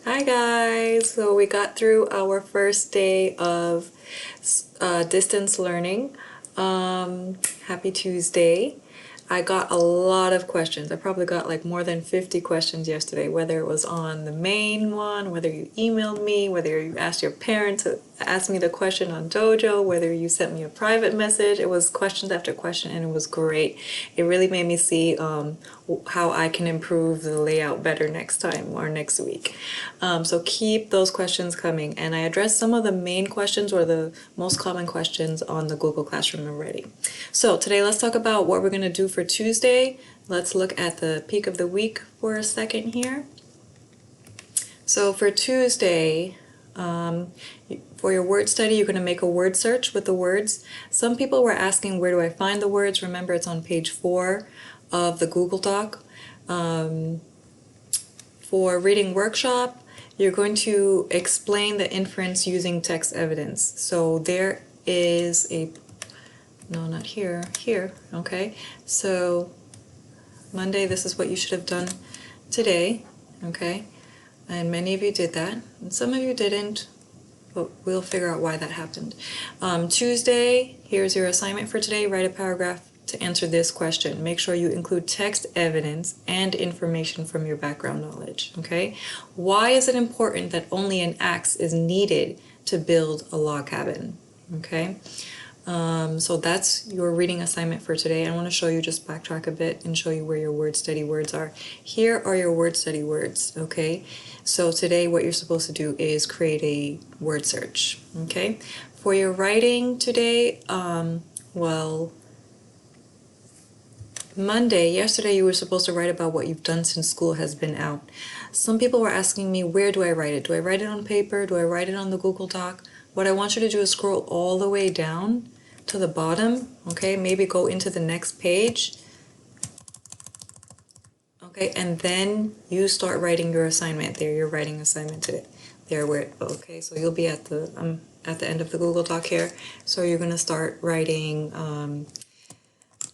Hi guys! So we got through our first day of distance learning. Happy Tuesday. I got a lot of questions. I probably got like more than 50 questions yesterday, whether it was on the main one, whether you emailed me, whether you asked your parents to ask me the question on Dojo, whether you sent me a private message. It was questions after question and it was great. It really made me see how I can improve the layout better next time or next week. So keep those questions coming. And I addressed some of the main questions or the most common questions on the Google Classroom already. So today let's talk about what we're going to do for Tuesday. Let's look at the peak of the week for a second here. So for Tuesday, for your word study, you're going to make a word search with the words. Some people were asking, where do I find the words? Remember, it's on page 4 of the Google Doc. For reading workshop, you're going to explain the inference using text evidence. So there is no, not here, okay? So Monday, this is what you should have done today, okay? And many of you did that, and some of you didn't, but we'll figure out why that happened. Tuesday, here's your assignment for today. Write a paragraph to answer this question. Make sure you include text evidence and information from your background knowledge, okay? Why is it important that only an axe is needed to build a log cabin, okay? So that's your reading assignment for today. I want to show you, just backtrack a bit and show you where your word study words are. Here are your word study words, okay? So today what you're supposed to do is create a word search, okay? For your writing today, yesterday you were supposed to write about what you've done since school has been out. Some people were asking me, where do I write it? Do I write it on paper? Do I write it on the Google Doc? What I want you to do is scroll all the way down to the bottom, okay? Maybe go into the next page, okay? And then you start writing your assignment there, your writing assignment today. There, okay, so you'll be at the end of the Google Doc here. So you're gonna start writing,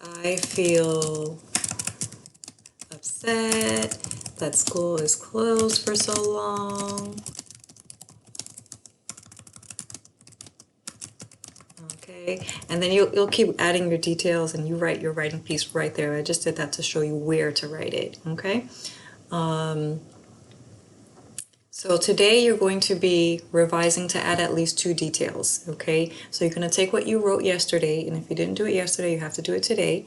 I feel upset that school is closed for so long. Okay, and then you'll keep adding your details and you write your writing piece right there. I just did that to show you where to write it, okay? So today you're going to be revising to add at least 2 details, okay? So you're going to take what you wrote yesterday, and if you didn't do it yesterday, you have to do it today.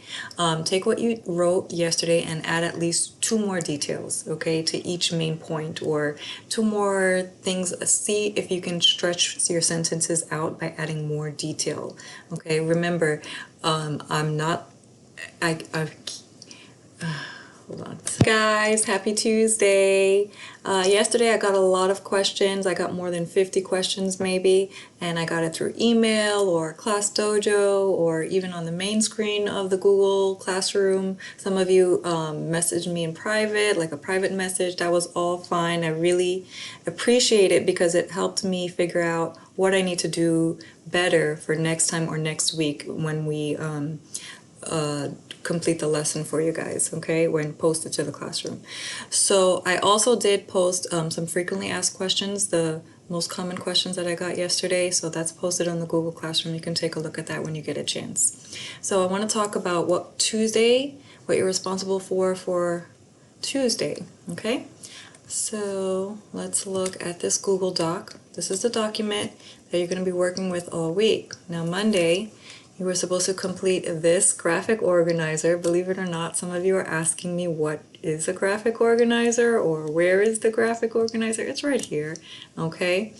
Take what you wrote yesterday and add at least 2 more details, okay, to each main point, or 2 more things. See if you can stretch your sentences out by adding more detail, okay? Remember, I'm not, hold on. Guys, happy Tuesday. Yesterday I got a lot of questions. I got more than 50 questions maybe, and I got it through email or Class Dojo or even on the main screen of the Google Classroom. Some of you messaged me in private, like a private message. That was all fine. I really appreciate it because it helped me figure out what I need to do better for next time or next week when we complete the lesson for you guys, okay, when posted to the classroom. So I also did post some frequently asked questions, the most common questions that I got yesterday, so that's posted on the Google Classroom. You can take a look at that when you get a chance. So I want to talk about what you're responsible for Tuesday, okay? So let's look at this Google Doc. This is the document that you're going to be working with all week. Now Monday, you were supposed to complete this graphic organizer. Believe it or not, some of you are asking me what is a graphic organizer or where is the graphic organizer. It's right here, okay,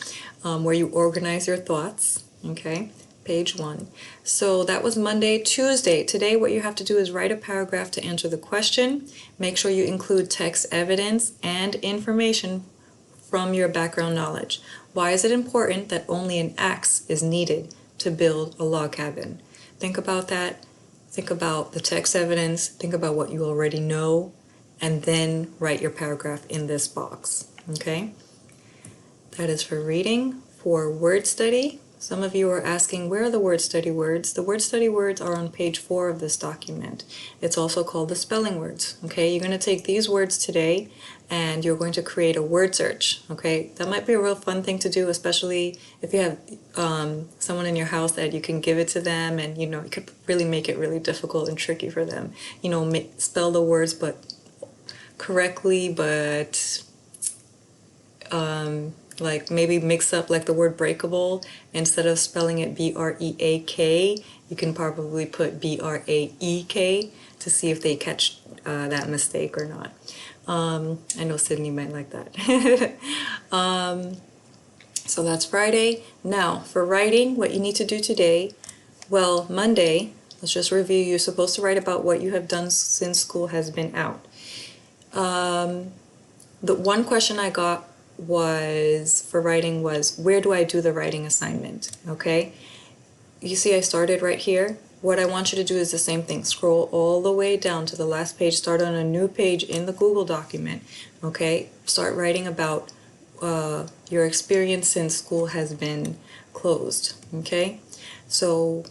where you organize your thoughts, okay, page 1. So that was Monday. Tuesday, today what you have to do is write a paragraph to answer the question. Make sure you include text evidence and information from your background knowledge. Why is it important that only an axe is needed to build a log cabin? Think about that. Think about the text evidence. Think about what you already know, and then write your paragraph in this box, okay? That is for reading. For word study, Some of you are asking, where are the word study words? The word study words are on page 4 of this document. It's also called the spelling words, okay? You're going to take these words today and you're going to create a word search, okay? That might be a real fun thing to do, especially if you have someone in your house that you can give it to them and, you know, you could really make it really difficult and tricky for them. You know, spell the words but correctly, but like maybe mix up like the word breakable. Instead of spelling it B-R-E-A-K, you can probably put B-R-A-E-K to see if they catch that mistake or not. I know Sydney might like that. So that's Friday. Now for writing, what you need to do today, well, Monday, let's just review. You're supposed to write about what you have done since school has been out. The one question I got was for writing was, where do I do the writing assignment? Okay, you see I started right here. What I want you to do is the same thing. Scroll all the way down to the last page, start on a new page in the Google document. Okay, start writing about your experience since school has been closed. Okay, so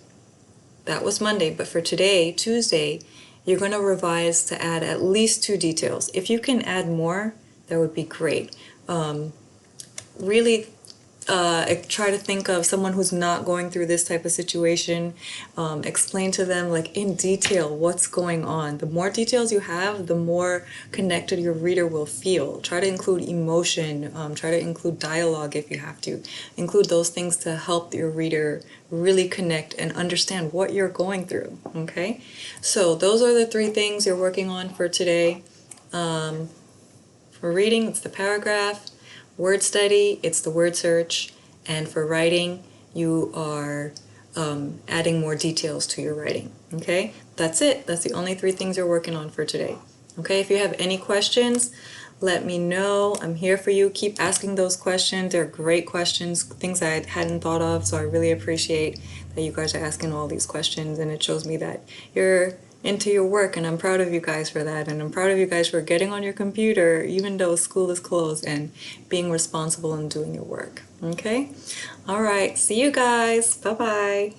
that was Monday, but for today, Tuesday, you're going to revise to add at least 2 details. If you can add more, that would be great. Really try to think of someone who's not going through this type of situation. Explain to them like in detail what's going on. The more details you have, the more connected your reader will feel. Try to include emotion, try to include dialogue if you have to. Include those things to help your reader really connect and understand what you're going through, okay? So those are the 3 things you're working on for today. For reading, it's the paragraph. Word study, it's the word search. And for writing, you are adding more details to your writing. Okay, that's it. That's the only 3 things you're working on for today. Okay, if you have any questions, let me know. I'm here for you. Keep asking those questions. They're great questions, things I hadn't thought of. So I really appreciate that you guys are asking all these questions, and it shows me that you're into your work, and I'm proud of you guys for that, and I'm proud of you guys for getting on your computer even though school is closed and being responsible and doing your work. Okay, all right, see you guys. Bye bye.